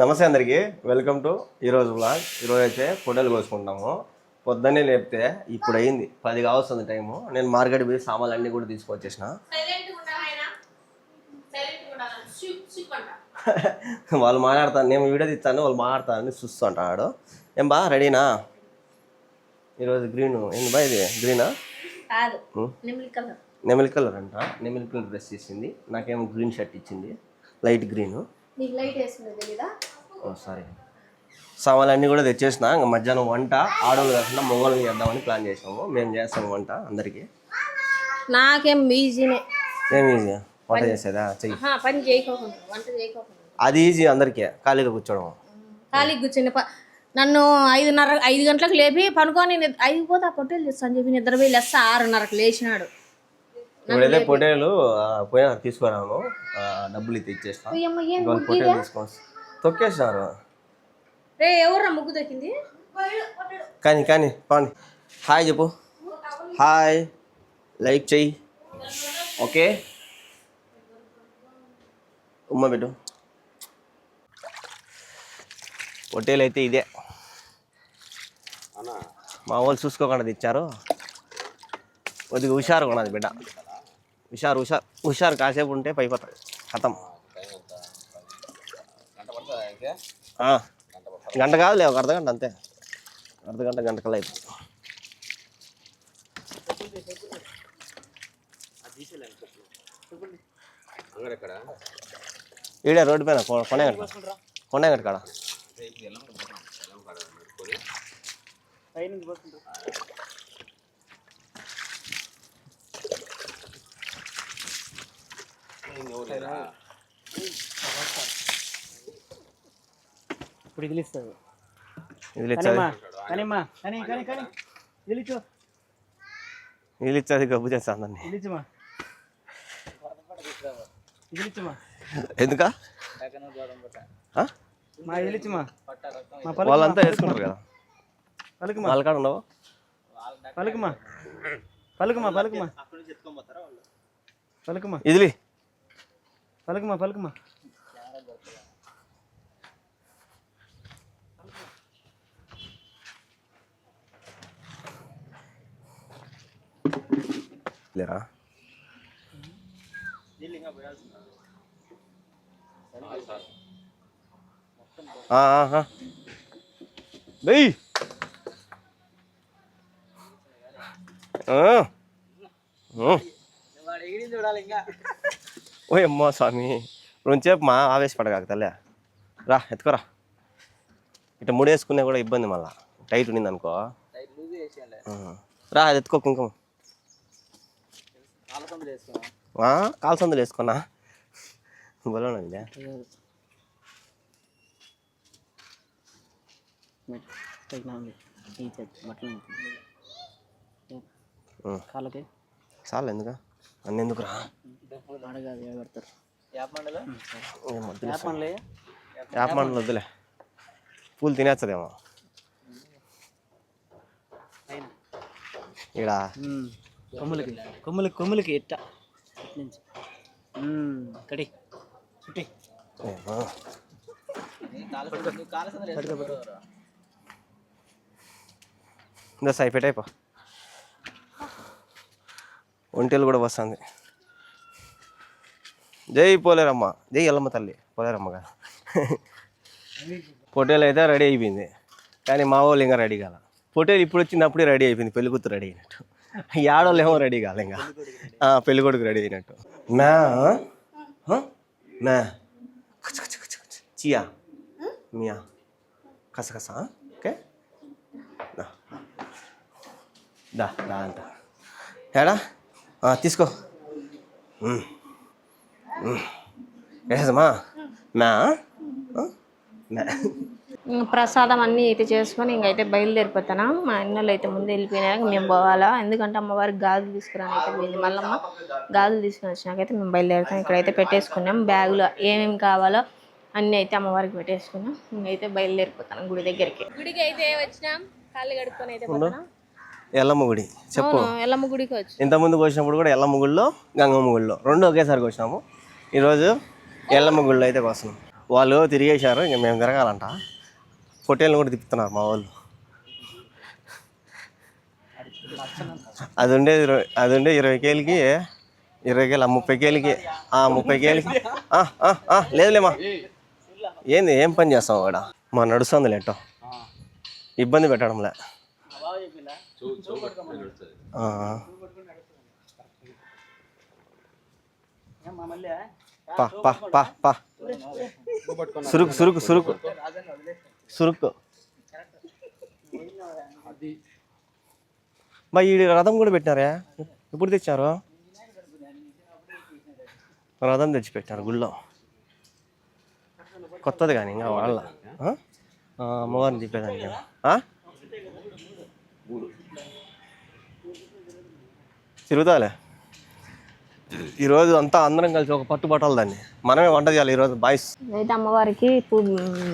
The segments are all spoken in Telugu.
నమస్తే అందరికీ, వెల్కమ్ టు ఈరోజు వ్లాగ్. ఈరోజు అయితే పొట్టేలు కోసుకుంటాము. పొద్దున్నే లేపితే ఇప్పుడు అయింది 10 కావస్తుంది టైము. నేను మార్కెట్ పోయి సామాన్లు అన్నీ కూడా తీసుకొచ్చేసిన. వాళ్ళు మాట్లాడతాను, నేను వీడియో తీస్తాను, వాళ్ళు మాట్లాడతానని చూస్తుంటాడు. ఏం బా రెడీనా? ఈరోజు గ్రీన్ ఏంది బా, ఇది గ్రీనా? నెమిలి కలర్ అంట. నెమిలి కలర్ డ్రెస్ చేసింది, నాకేమో గ్రీన్ షర్ట్ ఇచ్చింది, లైట్ గ్రీన్. సరే, సామాన్లు అన్నీ కూడా తెచ్చేసిన. ఇంకా మధ్యాహ్నం వంట ఆడవాళ్ళు కాకుండా మొగోళ్ళు చేద్దామని ప్లాన్ చేసాము. మేము చేస్తాము వంట అందరికి. నాకేం ఈజీనే. ఏం ఈజీ వంట చేసేదా? చెయ్యి. పని చేయకోకుండా వంట చేయకోకుండా అది ఈజీ అందరికీ, ఖాళీగా కూర్చోవడం. ఖాళీగా కూర్చుని నన్ను 5 గంటలకు లేపి పనుకొని అయిపోతే ఆ పొట్టేలు చేస్తాను చెప్పి నిద్ర పోయి లేస్తా 6:30కు లేచినాడు. ఇప్పుడైతే పొట్టేలు పోయినా తీసుకురాము, డబ్బులు అయితే ఇచ్చేస్తాం. పొట్టేలు తీసుకొని తొక్కేసినారు. రే ఎవర్రా ముగ్గు దొక్కింది? కానీ పాని హాయ్ చెప్పు. హాయ్, లైక్ చెయ్యి. ఓకే, ఉమ్మ పెట్టు. పొట్టేలు అయితే ఇదే, మా వాళ్ళు చూసుకోకుండా తెచ్చారు. కొద్దిగా హుషారు కొన్నది బిడ్డ. హుషారు కాసేపు ఉంటే పైపోతుంది, ఖతం. గంట కాదులే, ఒక అర్ధగంట అంతే. గంట కల్లా అయిపోతుంది. ఈడే రోడ్డు పైన కొండగట్టు కాడ. ఇప్పుడు ఇదిలిస్తుంది. ఇదిలిచ్చది గబ్బు చేస్తాను. ఎందుకా వాళ్ళంతా వేసుకుంటారు కదా, వాళ్ళ కాడ ఉండవు. ఇదిలి పలుకుమా లేరా? బెయ్ ఓ అమ్మా స్వామి, రెండుసేపు మా ఆవేశపడగాక తల్లే. రా ఎత్తుకోరా. ఇట్లా ముడేసుకునే కూడా ఇబ్బంది, మళ్ళా టైట్ ఉండింది అనుకో. రా అది ఎత్తుకో. కుంకుమ కాల్సందులు వేసుకున్నా బలోనండి. చాలు ఎందుకు అన్నీ ఎందుకు రా? యాప్ మండలు వద్దులే, పూలు తినేస్తుందేమో ఇక్కడ. కొమ్ములకి ఎట్ట కడి చుట్టి సాయి పెట్టయిపో. ఒంటెలు కూడా వస్తుంది. జై పోలేరమ్మ, జై ఎల్లమ్మ తల్లి. పోలేరమ్మ గారు. పొట్టేలు అయితే రెడీ అయిపోయింది, కానీ మా వాళ్ళు ఇంకా రెడీ కాల. పొట్టేలు ఇప్పుడు వచ్చినప్పుడే రెడీ అయిపోయింది, పెళ్లి కూతురు రెడీ అయినట్టు. ఆడవాళ్ళు ఏమో రెడీ కాలే ఇంకా, పెళ్లి కొడుకు రెడీ అయినట్టు. మ్యా చియా మియా కసకస. ఓకే, దా అంట ఏడా తీసుకో. వేసేదమ్మా మ్యా. ప్రసాదం అన్నీ అయితే చేసుకొని ఇంకైతే బయలుదేరిపోతాను. మా అన్నలు అయితే ముందు వెళ్ళిపోయినాక మేము పోవాలా, ఎందుకంటే అమ్మవారికి గాజులు తీసుకురాని అయితే పోయింది. మళ్ళమ్మ గాజులు తీసుకుని వచ్చినాకైతే మేము బయలుదేరుతాం. ఇక్కడైతే పెట్టేసుకున్నాం బ్యాగులో ఏమేమి కావాలో అన్నీ అయితే అమ్మవారికి పెట్టేసుకున్నాం. ఇంకైతే బయలుదేరిపోతాను గుడి దగ్గరికి. గుడికి అయితే వచ్చినాం, కాళ్ళు కడుక్కొని అయితే పోతున్నాం. ఎల్లమ్మ గుడి చెప్పు. ఎల్లమ్మ గుడికి వచ్చి ఇంతకుముందు వచ్చినప్పుడు కూడా ఎల్లమ్మ గుడిలో, గంగమ్మ గుడిలో రెండు ఒకేసారి వచ్చినాము. ఈరోజు ఎల్లమ్మ గుడిలో అయితే వస్తున్నాం. వాళ్ళు తిరిగేశారు, ఇంక మేము తిరగాలంట. పొట్టేళ్ళని కూడా తిప్పుతున్నారు మా వాళ్ళు. అది ఉండేది 20 కేలకి, 20 కేలు 30 కేలకి 30 కేలకి. లేదులేమా, ఏంది ఏం పని చేస్తాం అక్కడ? మా నడుస్తుంది లేటో, ఇబ్బంది పెట్టడంలే. పా పా పా పా సురుకు సురుకు సురుకు సురుకు. బా ఈ రథం కూడా పెట్టినారే, ఎప్పుడు తెచ్చారు? రథం తెచ్చిపెట్టారు గుళ్ళో, కొత్తది కానీ ఇంకా వాళ్ళ అమ్మవారిని తిప్పేదానికి. తిరుగుతాలే ఈరోజు అంతా అందరం కలిసి ఒక పట్టు పట్టాలి దాన్ని, మనమే వంట చేయాలి ఈరోజు బాయ్స్. అయితే అమ్మవారికి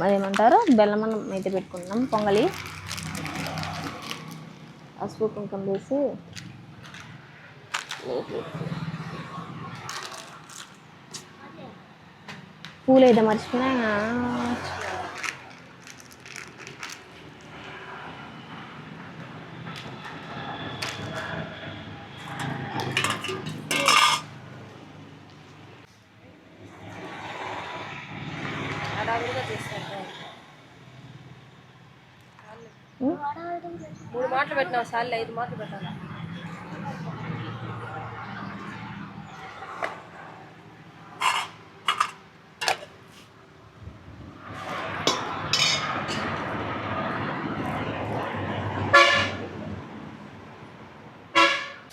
అదేమంటారు బెల్లమన్నం అయితే పెట్టుకుంటున్నాం. పొంగలి పసుపు కుంకుమ వేసి పూలు అయితే మర్చిపోయినా. మూడు మాటలు పెట్టినావు సార్లు, 5 మాటలు పెట్టాలా?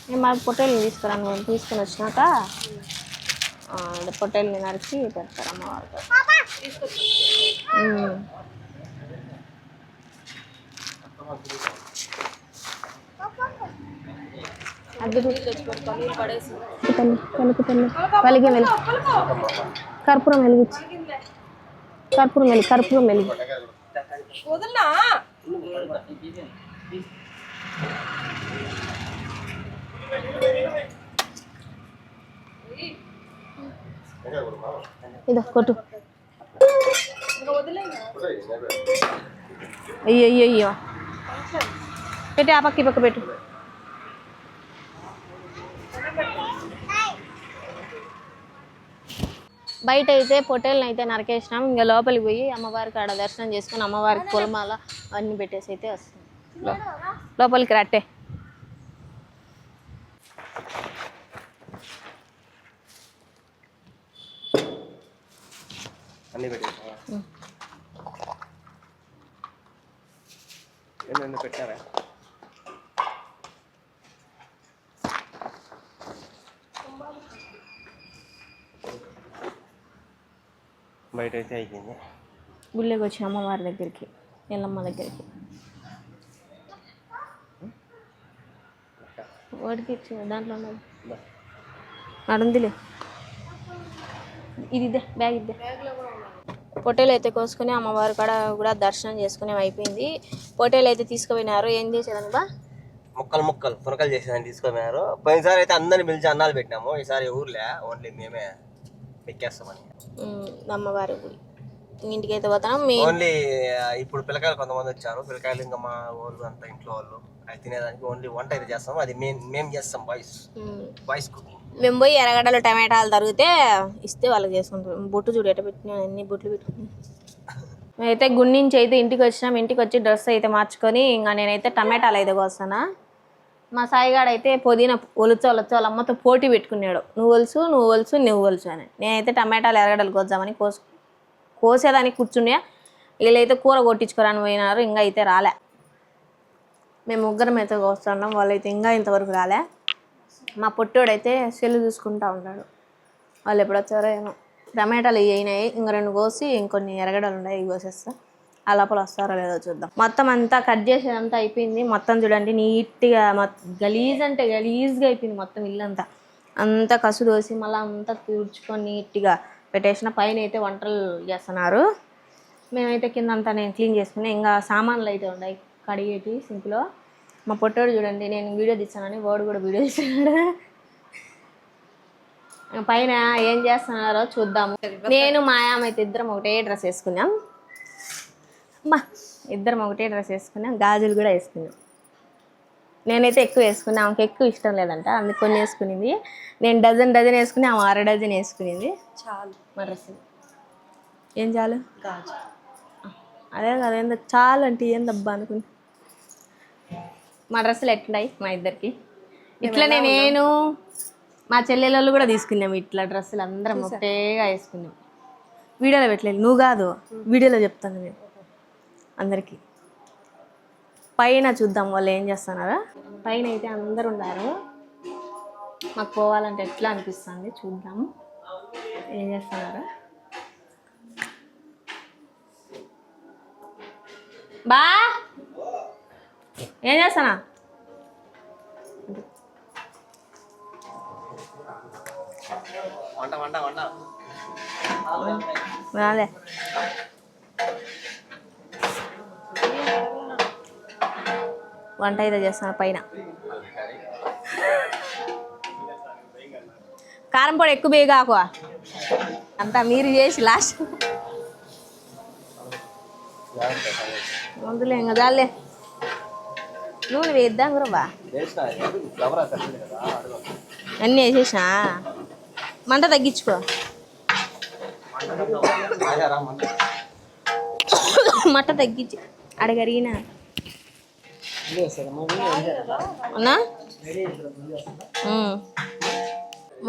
నేను మా పొట్టేళ్ళని తీసుకొని వచ్చినాక పొట్టేళ్ళని నరికి పెడతారు అమ్మవారికి. కర్పూరం వెలిగించి కర్పూరం వెలిగి ఇదో కొట్టు. అయ్యో పెట్టి ఆ పక్క ఈ పక్క పెట్టు. బయట అయితే పొట్టేళ్ళని అయితే నరికేసినాం. ఇంకా లోపలికి పోయి అమ్మవారికి ఆడ దర్శనం చేసుకుని అమ్మవారికి పొలమాల అన్నీ పెట్టేసి అయితే వస్తుంది. లోపలికి రట్టే అన్నీ పెట్టారా? బయట అయితే అయిపోయింది. గుళ్ళకి వచ్చిన అమ్మవారి దగ్గరికి, ఎల్లమ్మ దగ్గరికి వాడికి ఇచ్చిన దాంట్లో ఉన్నది నడుందిలే. ఇది ఇద్దే బ్యాగ్ ఇద్దే. పొట్టేలు అయితే కోసుకుని అమ్మవారి కాడ కూడా దర్శనం చేసుకుని అయిపోయింది. పొట్టేలు అయితే తీసుకుపోయినారు. ఏం చేసేదాన్ని బా ముక్కలు పునకలు చేసేదాన్ని తీసుకుపోయినారు. పోయినసారి అయితే అందరిని పిలిచి అన్నాలు పెట్టినాము, ఈసారి ఊర్లే ఓన్లీ మేమే ఎక్కేస్తామని. అమ్మవారి గుడి ఇంటికి అయితే పోతాం. ఓన్లీ ఇప్పుడు పిల్లకాయలు కొంతమంది వచ్చారు, పిల్లకాయలు ఇంకా మా వాళ్ళు అంతా ఇంట్లో వాళ్ళు అది తినేదానికి ఓన్లీ వంట అయితే చేస్తాం. అది మేము చేస్తాం బాయ్స్ కుకింగ్. మేము పోయి ఎర్రగడ్డలు టమాటాలు తరిగితే ఇస్తే వాళ్ళకి చేసుకుంటాం. బొట్టు చూడు ఎట్ట పెట్టినా, అన్ని బొట్లు పెట్టుకున్నాం. మేమైతే గుడి నుంచి అయితే ఇంటికి వచ్చినాం. ఇంటికి వచ్చి డ్రెస్ అయితే మార్చుకొని ఇంకా నేనైతే టమాటాలు అయితే కోస్తానా. మా సాయిగాడు అయితే పుదీనా ఒలుచు వాళ్ళ అమ్మతో పోటీ పెట్టుకున్నాడు, నువ్వు ఒలుచు అని. నేనైతే టమాటాలు ఎర్రగడ్డలు కోద్దామని కోసేదానికి కూర్చుండే. వీళ్ళైతే కూర కొట్టించుకోరాని పోయినారు, ఇంకా అయితే రాలే. మేము ముగ్గురం అయితే కోస్తున్నాం, వాళ్ళైతే ఇంకా ఇంతవరకు రాలే. మా పొట్టోడైతే సెల్లు చూసుకుంటూ ఉంటాడు. వాళ్ళు ఎప్పుడు వచ్చారో ఏమో. టమాటాలు అయినాయి, ఇంకా 2 కోసి ఇంకొన్ని ఎర్రగడ్డలు ఉన్నాయి, ఇవి కోసేస్తా. ఆ లోపల వస్తారో లేదో చూద్దాం. మొత్తం అంతా కట్ చేసేదంతా అయిపోయింది. మొత్తం చూడండి నీట్గా గలీజ్ అంటే గలీజ్గా అయిపోయింది మొత్తం ఇల్లంతా. అంతా కసు దోసి మళ్ళీ అంతా తుడుచుకొని నీట్గా పెట్టేసిన. పైన అయితే వంటలు చేస్తున్నారు. మేమైతే కింద అంతా నేను క్లీన్ చేసుకుని ఇంకా సామాన్లు అయితే ఉన్నాయి కడిగేటి సింక్లో. మా పొట్టోడు చూడండి, నేను వీడియో తీస్తానని వాడు కూడా వీడియో తీస్తున్నాడు. పైన ఏం చేస్తున్నారో చూద్దాము. నేను మాయామ అయితే ఇద్దరం ఒకటే డ్రెస్ వేసుకున్నాం. ఇద్దరం ఒకటే డ్రెస్ వేసుకున్నాం, గాజులు కూడా వేసుకున్నాం. నేనైతే ఎక్కువ వేసుకున్నా, ఆమెకి ఎక్కువ ఇష్టం లేదంట, అందుకు కొన్ని వేసుకునింది. నేను డజన్ వేసుకుని ఆమె 6 డజన్ వేసుకునింది. చాలు మా డ్రెస్ ఏం చాలు, గాజు అదే కదా ఏందో చాలు అంటే ఏందబ్బా అనుకుని. మా డ్రెస్సులు ఎట్లున్నాయి మా ఇద్దరికి. ఇట్లనే నేను మా చెల్లెళ్ళు కూడా తీసుకున్నాము ఇట్లా డ్రెస్సులు, అందరం ఒకటేగా వేసుకున్నాం. వీడియోలో పెట్టలేదు, నువ్వు కాదు వీడియోలో చెప్తాను నేను అందరికీ. పైన చూద్దాం వాళ్ళు ఏం చేస్తున్నారా. పైన అయితే అందరు ఉన్నారు, మాకు పోవాలంటే ఎట్లా అనిపిస్తుంది చూద్దాము ఏం చేస్తున్నారా. బా ఏం చేస్తానా, రాలే వంట అయితే చేస్తాను. పైన కారం పొడి ఎక్కువ బేగాకు అంతా మీరు చేసి లాస్ట్ ముందులే ఇంకా చాలే. నూనె వేద్దాం గురబ్బా, అన్నీ వేసేసినా. మంట తగ్గించుకో, మంట తగ్గించి అడగరిగినా అవునా.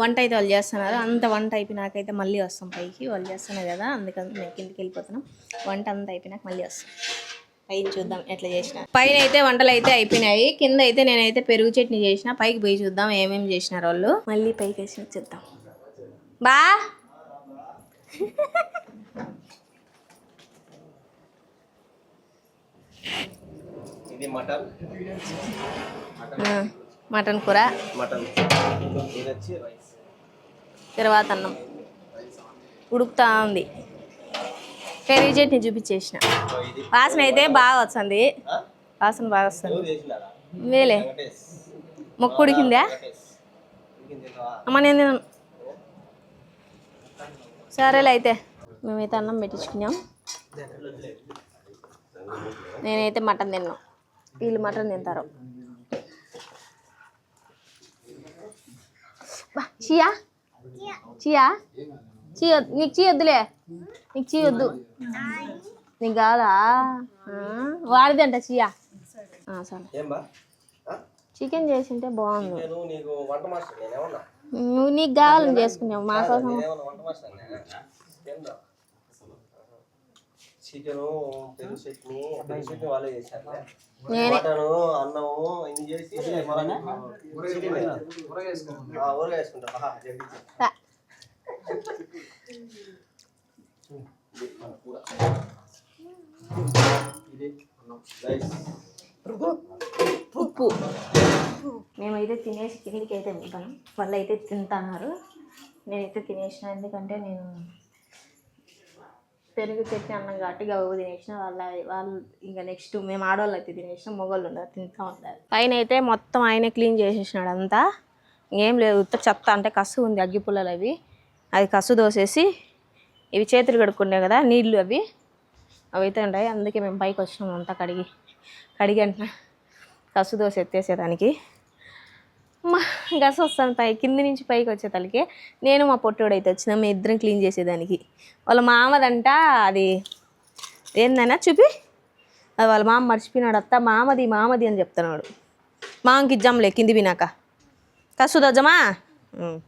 వంట అయితే వాళ్ళు చేస్తున్నారు, అంత వంట అయిపోయినాకైతే మళ్ళీ వస్తాం పైకి. వాళ్ళు చేస్తున్నారు కదా, అందుకని మేము కిందకి వెళ్ళిపోతున్నాం. వంట అంతా అయిపోయినాక మళ్ళీ వస్తాం పైకి, చూద్దాం ఎట్లా చేసిన. పైన అయితే వంటలు అయితే అయిపోయినాయి, కింద అయితే నేనైతే పెరుగు చట్నీ చేసిన. పైకి పోయి చూద్దాం ఏమేమి చేసినారు వాళ్ళు. మళ్ళీ పైకి వేసి చూద్దాం. బా ఇది మటన్, మటన్ కూర, మటన్ ఇది వచ్చి రైస్, తర్వాత అన్నం ఉడుకుతా ఉంది. పెరుగు చట్నీ చూపించేసిన. వాసన అయితే బాగా వస్తుంది, వాసన బాగా వస్తుంది. వేలే మొక్కు ఉడికిందా అమ్మ, నేను తిన్నాను. సరేలే అయితే మేమైతే అన్నం పెట్టించుకున్నాం. నేనైతే మటన్ తిన్నాను, వీళ్ళు మటన్ తింటారు. చీయా చీయా చీ, నీకు చీ వద్దులే, నీకు చీ వద్దు, నీకు కాదా వాడిది అంట చీయా. సరే చికెన్ చేసింటే బాగుంది. నువ్వు నీకు కావాలని చేసుకున్నావు, మా కోసం చికెను పెరుగు చట్నీ, పెరుగు చట్నీ వాళ్ళే చేశారు. మటను అన్నము ఇన్ని చేసి ఊరగా వేసుకుంటాం. ఉప్పు మేమైతే తినేసి కిందికి అయితే వెళ్తాను, వాళ్ళు అయితే తింటున్నారు. నేనైతే తినేసిన, ఎందుకంటే నేను పెరుగు చట్నీ అన్నం కాబట్టి గవ్వ తినేసిన. వాళ్ళు ఇంకా నెక్స్ట్ మేము ఆడవాళ్ళు అయితే తినేసిన, మొగోళ్ళు ఉండరు తింటూ ఉంటారు. పైన అయితే మొత్తం ఆయనే క్లీన్ చేసేసినాడు అంతా, ఏం లేదు ఉత్త చెత్త. అంటే కసు ఉంది, అగ్గి పుల్లలు అవి, అది కసు దోసేసి ఇవి చేతులు కడుక్కునే కదా నీళ్ళు, అవి అయితే ఉంటాయి. అందుకే మేము పైకి వచ్చినాము అంతా కడిగి అంటున్నా కసు దోశ ఎత్తేసేదానికి. గస వస్తాను పై కింది నుంచి పైకి వచ్చేతలకి. నేను మా పొట్టోడు అయితే వచ్చినాం, మేము ఇద్దరం క్లీన్ చేసేదానికి. వాళ్ళ మామదంట అది ఏందైనా చూపి, అది వాళ్ళ మామ మర్చిపోయినాడు. అత్త మామది అని చెప్తున్నాడు. మామకి ఇద్దాంలే కింది వినాక. కసు దజ్జమా